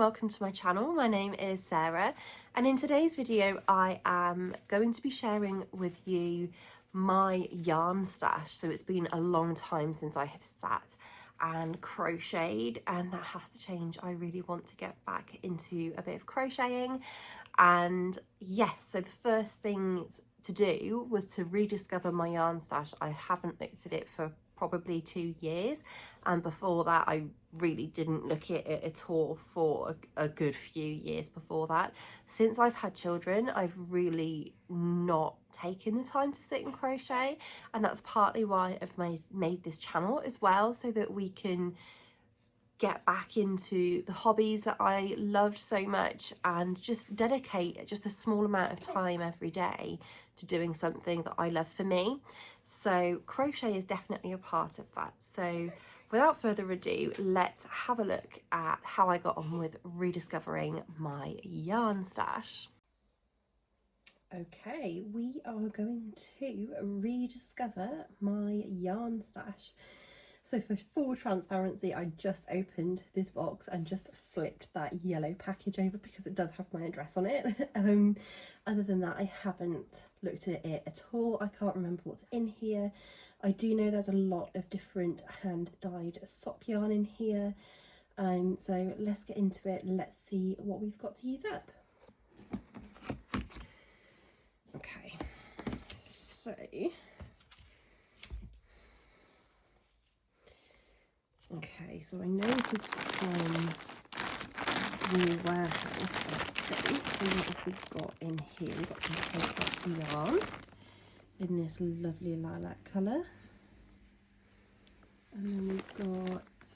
welcome to my channel. My name is Sarah, and in today's video I am going to be sharing with you my yarn stash. So it's been a long time since I have sat and crocheted, and that has to change. I really want to get back into a bit of crocheting, and yes, so the first thing to do was to rediscover my yarn stash. I haven't looked at it for probably 2 years, and before that I really didn't look at it at all for a good few years before that. Since I've had children, I've really not taken the time to sit and crochet, and that's partly why I've made this channel as well, so that we can get back into the hobbies that I loved so much and just dedicate just a small amount of time every day to doing something that I love for me. So crochet is definitely a part of that. So without further ado, let's have a look at how I got on with rediscovering my yarn stash. Okay, we are going to rediscover my yarn stash. So for full transparency, I just opened this box and just flipped that yellow package over because it does have my address on it. Other than that, I haven't looked at it at all. I can't remember what's in here. I do know there's a lot of different hand-dyed sock yarn in here. So let's get into it. Let's see what we've got to use up. Okay, so so I know this is from the warehouse, I think. So what have we got in here? We've got some paint box yarn in this lovely lilac colour. And then we've got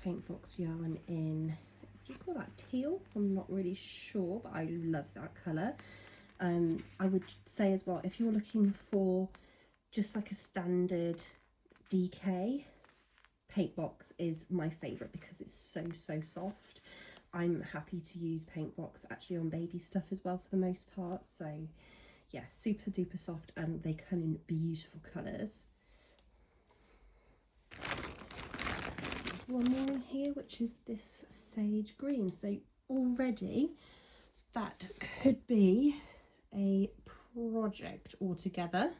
paint box yarn in, do you call that teal? I'm not really sure, but I love that colour. I would say as well, if you're looking for just like a standard DK, paint box is my favourite because it's so soft. I'm happy to use paint box actually on baby stuff as well for the most part. So yeah, super duper soft, and they come in beautiful colours. There's one more in here, which is this sage green. So already that could be a project altogether.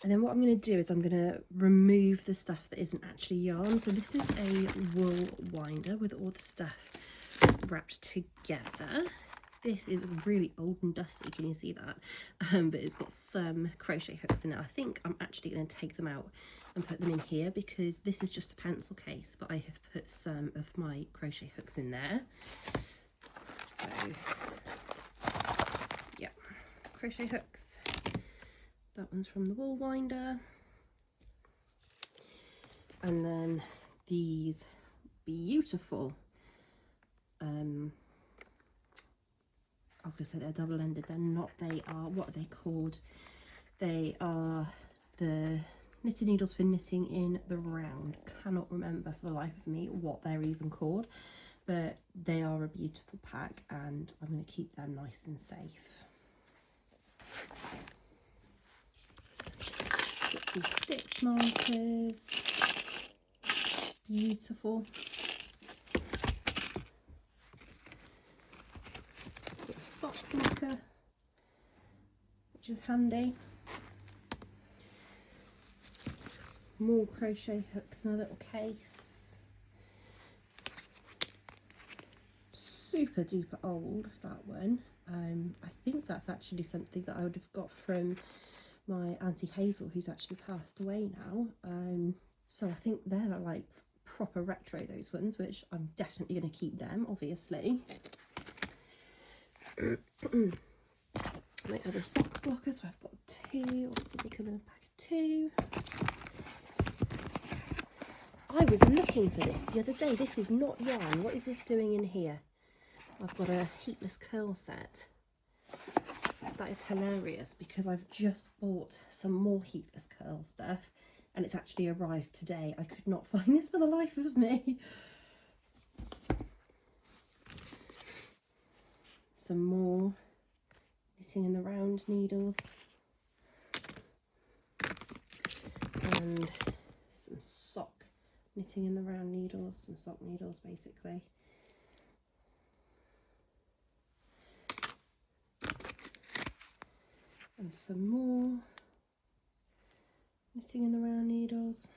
And then what I'm going to do is I'm going to remove the stuff that isn't actually yarn. So this is a wool winder with all the stuff wrapped together. This is really old and dusty, can you see that? But it's got some crochet hooks in it. I think I'm actually going to take them out and put them in here because this is just a pencil case, but I have put some of my crochet hooks in there. So yeah, crochet hooks. That one's from the wool winder. And then these beautiful, I was going to say they're double-ended. They're not. They are, what are they called? They are the knitting needles for knitting in the round. Cannot remember for the life of me what they're even called, but they are a beautiful pack, and I'm going to keep them nice and safe. Got some stitch markers, beautiful. Got a sock marker, which is handy. More crochet hooks in a little case. Super duper old, that one. I think that's actually something that I would have got from my Auntie Hazel, who's actually passed away now. So I think they're like proper retro, those ones, which I'm definitely going to keep them, obviously. My other sock blockers, so I've got 2. Obviously they come in a pack of 2. I was looking for this the other day. This is not yarn. What is this doing in here? I've got a heatless curl set. That is hilarious because I've just bought some more heatless curl stuff and it's actually arrived today. I could not find this for the life of me. Some more knitting in the round needles. and some sock knitting in the round needles, some sock needles basically. And some more knitting in the round needles.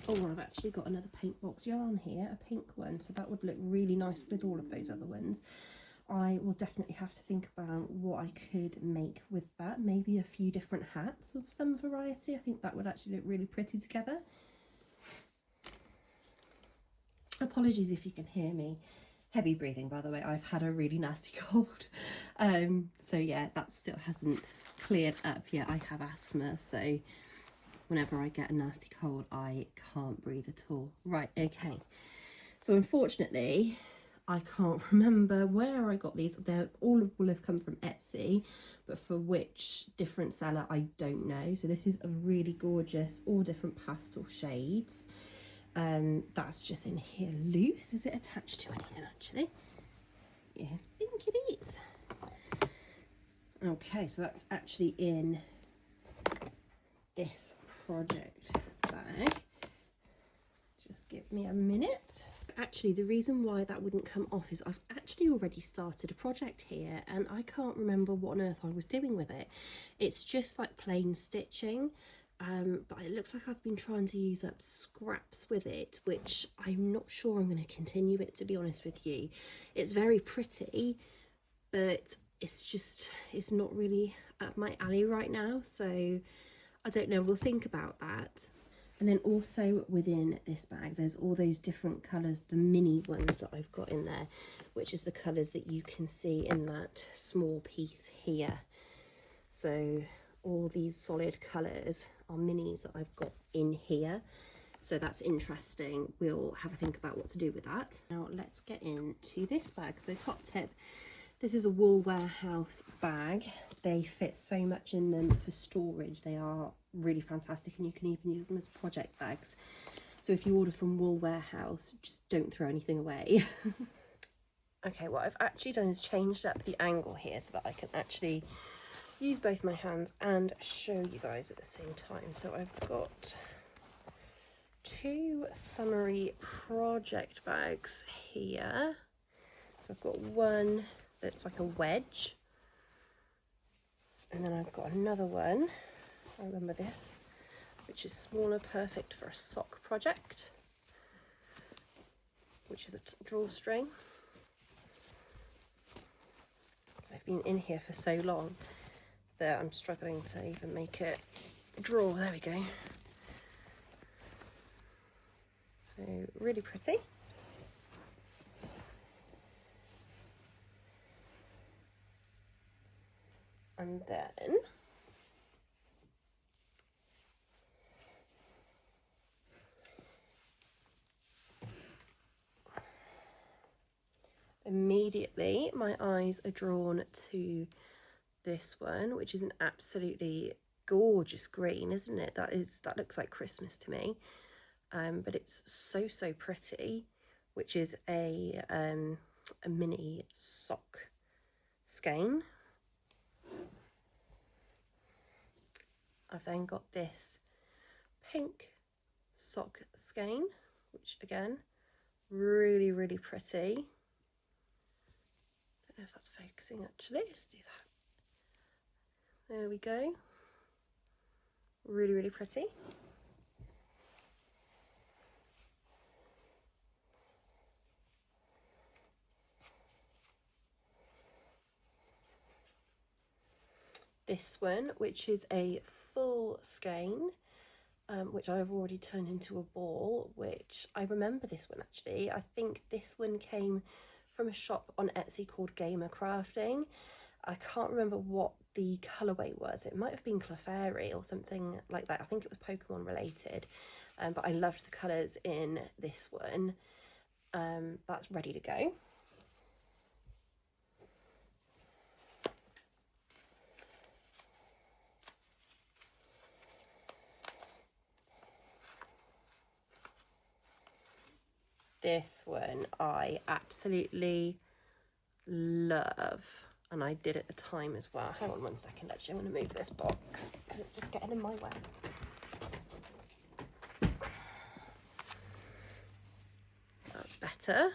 Oh, I've actually got another paint box yarn here, a pink one, so that would look really nice with all of those other ones. I will definitely have to think about what I could make with that. Maybe a few different hats of some variety. I think that would actually look really pretty together. Apologies if you can hear me. Heavy breathing, by the way. I've had a really nasty cold. So yeah, that still hasn't cleared up yet. I have asthma, so whenever I get a nasty cold, I can't breathe at all. Right, okay. So unfortunately, I can't remember where I got these. They're all will have come from Etsy, but for which different seller, I don't know. So this is a really gorgeous, all different pastel shades. That's just in here loose. Is it attached to anything actually? Yeah, I think it is. Okay, so that's actually in this project bag. Just give me a minute. Actually, the reason why that wouldn't come off is I've actually already started a project here and I can't remember what on earth I was doing with it. It's just like plain stitching, but it looks like I've been trying to use up scraps with it, which I'm not sure I'm going to continue it, to be honest with you. It's very pretty, but it's not really up my alley right now, so I don't know, we'll think about that. And then also within this bag, there's all those different colours, the mini ones that I've got in there, which is the colours that you can see in that small piece here. So all these solid colours are minis that I've got in here. So that's interesting. We'll have a think about what to do with that. Now let's get into this bag. So top tip, this is a Wool Warehouse bag. They fit so much in them for storage. They are really fantastic and you can even use them as project bags. So if you order from Wool Warehouse, just don't throw anything away. Okay, what I've actually done is changed up the angle here so that I can actually use both my hands and show you guys at the same time. So I've got two summery project bags here. So I've got one that's like a wedge, and then I've got another one, I remember this, which is smaller, perfect for a sock project, which is a drawstring. They've been in here for so long that I'm struggling to even make it draw. There we go. So really pretty. And then immediately my eyes are drawn to this one, which is an absolutely gorgeous green, isn't it? That looks like Christmas to me, but it's so pretty, which is a mini sock skein. I've then got this pink sock skein, which again, really pretty. Don't know if that's focusing actually. Let's do that. There we go. Really pretty. This one, which is a full skein, which I've already turned into a ball, which I remember this one actually. I think this one came from a shop on Etsy called Gamer Crafting. I can't remember what the colourway was. It might have been Clefairy or something like that. I think it was Pokemon related, but I loved the colours in this one. That's ready to go. This one I absolutely love. and I did at the time as well. Hang on one second, actually, I'm going to move this box because it's just getting in my way. That's better.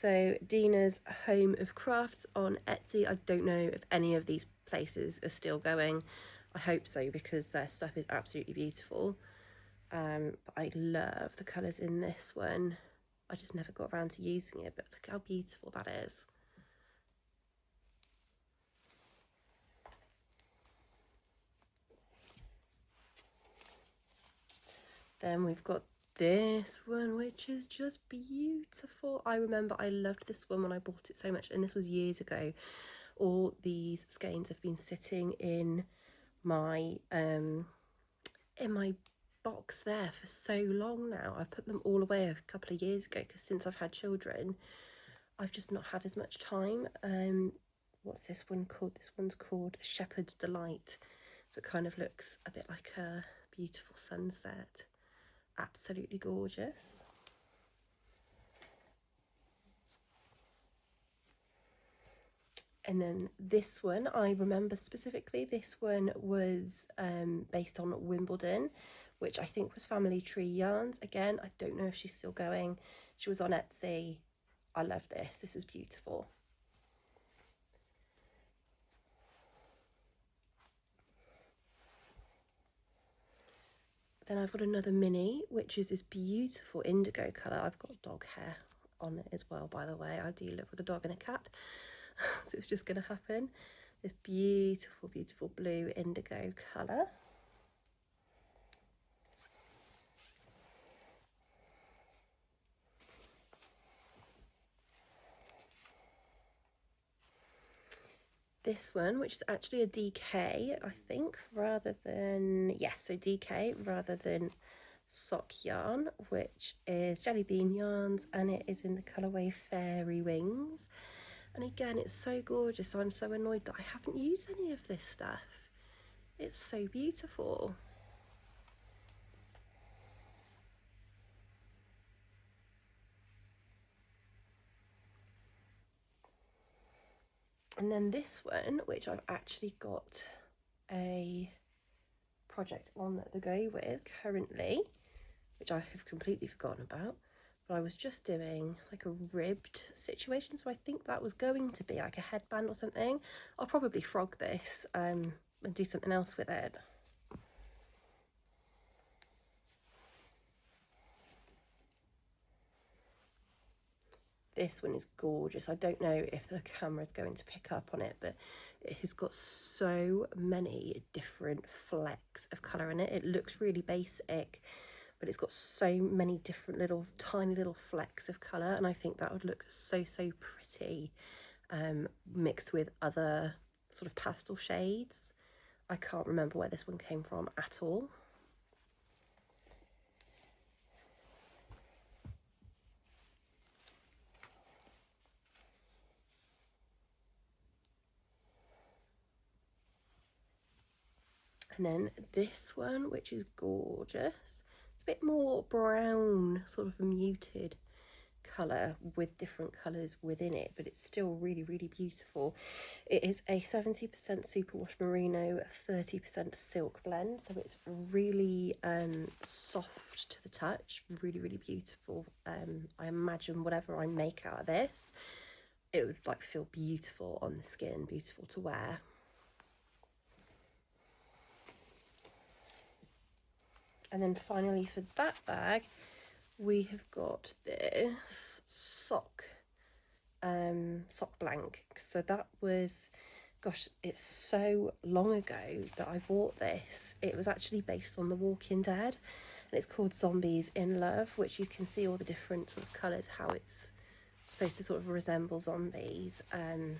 So Dina's Home of Crafts on Etsy. I don't know if any of these places are still going. I hope so, because their stuff is absolutely beautiful. But I love the colours in this one. I just never got around to using it, but look how beautiful that is. Then we've got this one, which is just beautiful. I remember I loved this one when I bought it so much, and this was years ago. All these skeins have been sitting in my box there for so long now. I put them all away a couple of years ago, because since I've had children, I've just not had as much time. What's this one called? This one's called Shepherd's Delight. So it kind of looks a bit like a beautiful sunset. Absolutely gorgeous. And then this one, I remember specifically, this one was based on Wimbledon, which I think was Family Tree Yarns. Again, I don't know if she's still going. She was on Etsy. I love this. This is beautiful. Then I've got another mini, which is this beautiful indigo colour. I've got dog hair on it as well, by the way. I do live with a dog and a cat, so it's just going to happen. This beautiful, beautiful blue indigo colour. This one, which is actually a DK, I think, rather than, yes, so DK rather than sock yarn, which is Jelly Bean Yarns, and it is in the colourway Fairy Wings. And again, it's so gorgeous. I'm so annoyed that I haven't used any of this stuff. It's so beautiful. And then this one, which I've actually got a project on the go with currently, which I have completely forgotten about, but I was just doing like a ribbed situation, so I think that was going to be like a headband or something. I'll probably frog this and do something else with it. This one is gorgeous. I don't know if the camera is going to pick up on it, but it has got so many different flecks of colour in it. It looks really basic, but it's got so many different little tiny little flecks of colour, and I think that would look so pretty mixed with other sort of pastel shades. I can't remember where this one came from at all. And then this one, which is gorgeous. It's a bit more brown, sort of a muted colour with different colours within it, but it's still really beautiful. It is a 70% superwash merino, 30% silk blend, so it's really soft to the touch, really beautiful. I imagine whatever I make out of this, it would like feel beautiful on the skin, beautiful to wear. And then finally for that bag, we have got this sock blank. So that was, gosh, it's so long ago that I bought this. It was actually based on The Walking Dead, and it's called Zombies in Love, which you can see all the different sort of colours, how it's supposed to sort of resemble zombies. I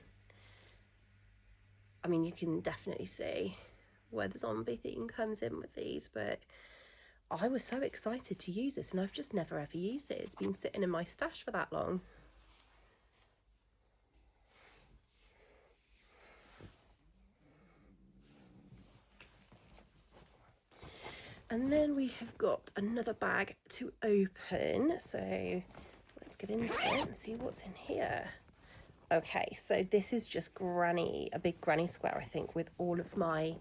mean, you can definitely see where the zombie theme comes in with these, but I was so excited to use this, and I've just never ever used it. It's been sitting in my stash for that long. And then we have got another bag to open, so let's get into it and see what's in here. Okay, so this is just a big granny square, I think, with all of my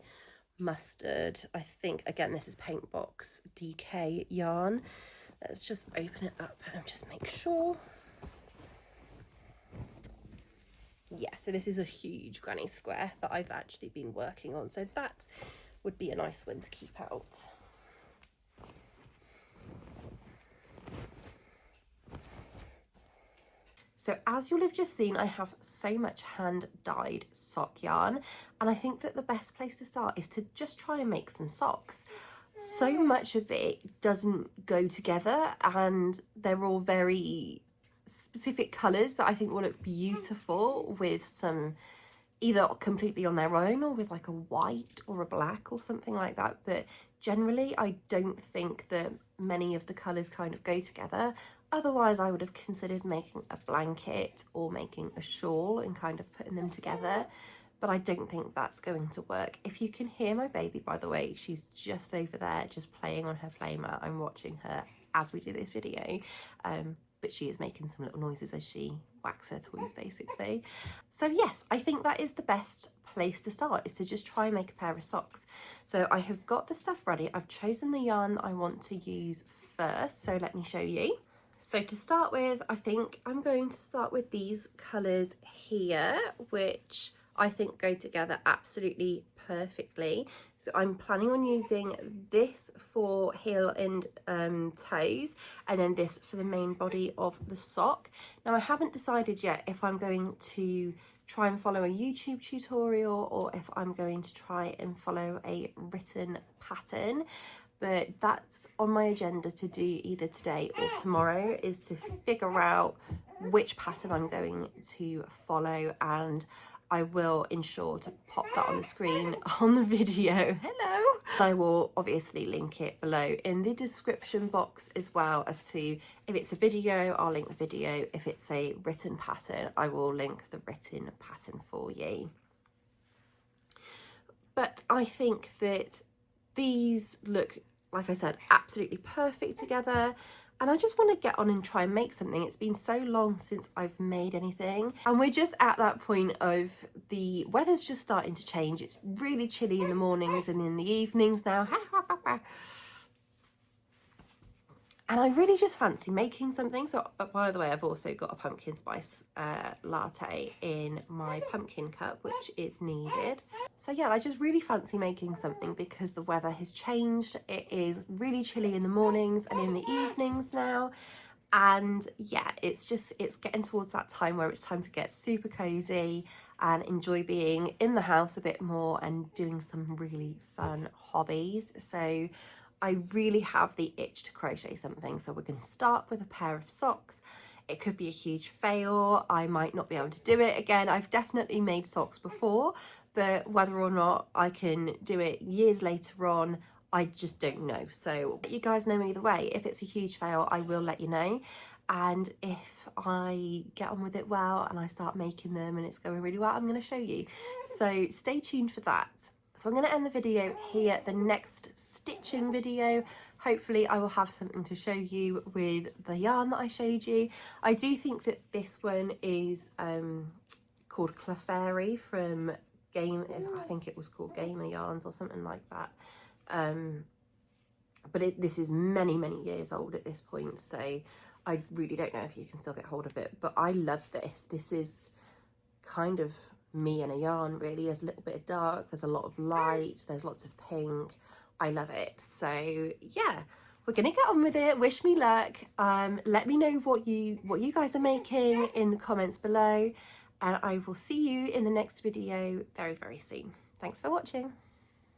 mustard. I think, again, this is Paint Box DK yarn. Let's just open it up and just make sure. Yeah, so this is a huge granny square that I've actually been working on, so that would be a nice one to keep out. So as you'll have just seen, I have so much hand-dyed sock yarn, and I think that the best place to start is to just try and make some socks. So much of it doesn't go together, and they're all very specific colours that I think will look beautiful with some, either completely on their own or with like a white or a black or something like that. But generally, I don't think that many of the colours kind of go together. Otherwise, I would have considered making a blanket or making a shawl and kind of putting them together. But I don't think that's going to work. If you can hear my baby, by the way, she's just over there, just playing on her playmat. I'm watching her as we do this video. But she is making some little noises as she whacks her toys, basically. So yes, I think that is the best place to start, is to just try and make a pair of socks. So I have got the stuff ready. I've chosen the yarn I want to use first, so let me show you. So to start with, I think I'm going to start with these colours here, which I think go together absolutely perfectly. So I'm planning on using this for heel and toes, and then this for the main body of the sock. Now I haven't decided yet if I'm going to try and follow a YouTube tutorial or if I'm going to try and follow a written pattern. But that's on my agenda to do either today or tomorrow, is to figure out which pattern I'm going to follow, and I will ensure to pop that on the screen on the video. Hello! I will obviously link it below in the description box as well, as to if it's a video, I'll link the video. If it's a written pattern, I will link the written pattern for you. But I think that these look, like I said, absolutely perfect together, and I just want to get on and try and make something. It's been so long since I've made anything, and we're just at that point of the weather's just starting to change. It's really chilly in the mornings and in the evenings now. And I really just fancy making something. So, by the way, I've also got a pumpkin spice latte in my pumpkin cup, which is needed. So yeah, I just really fancy making something because the weather has changed. It is really chilly in the mornings and in the evenings now. And yeah, it's getting towards that time where it's time to get super cozy and enjoy being in the house a bit more and doing some really fun hobbies. So I really have the itch to crochet something. So we're going to start with a pair of socks. It could be a huge fail. I might not be able to do it again. I've definitely made socks before, but whether or not I can do it years later on, I just don't know. So you guys know either way. If it's a huge fail, I will let you know. And if I get on with it well and I start making them and it's going really well, I'm going to show you. So stay tuned for that. So I'm going to end the video here. The next stitching video, hopefully I will have something to show you with the yarn that I showed you. I do think that this one is called Clefairy from I think it was called Gamer Yarns or something like that. But this is many years old at this point, so I really don't know if you can still get hold of it. But I love this. This is kind of me in a yarn, really. There's a little bit of dark, there's a lot of light, there's lots of pink. I love it. So yeah, we're gonna get on with it. Wish me luck. Let me know what you guys are making in the comments below, and I will see you in the next video very soon. Thanks for watching.